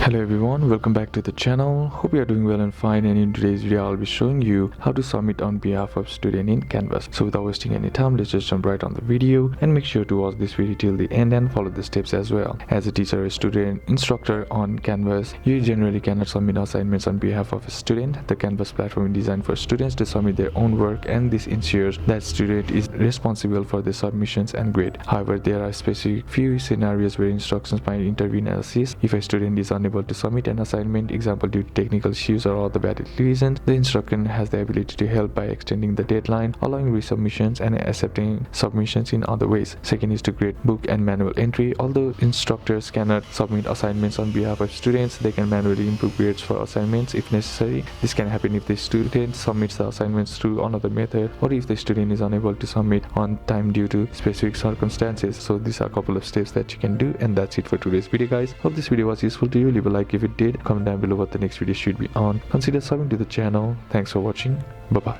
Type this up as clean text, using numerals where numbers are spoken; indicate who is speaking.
Speaker 1: Hello everyone, welcome back to the channel. Hope you are doing well and fine, and in today's video I'll be showing you how to submit on behalf of student in Canvas. So without wasting any time, let's just jump right on the video and make sure to watch this video till the end and follow the steps as well. As a teacher or student instructor on Canvas, you generally cannot submit assignments on behalf of a student. The Canvas platform is designed for students to submit their own work, and this ensures that student is responsible for the submissions and grade. However, there are specific few scenarios where instructions might intervene and assist. If a student is unable to submit an assignment, example due to technical issues or other valid reasons, the instructor has the ability to help by extending the deadline, allowing resubmissions, and accepting submissions in other ways. Second is to create book and manual entry. Although instructors cannot submit assignments on behalf of students, they can manually input grades for assignments if necessary. This can happen if the student submits the assignments through another method, or if the student is unable to submit on time due to specific circumstances. So these are a couple of steps that you can do, and that's it for today's video, guys. Hope this video was useful to you. Leave a like if it did, comment down below what the next video should be on, consider subbing to the channel. Thanks for watching, bye bye.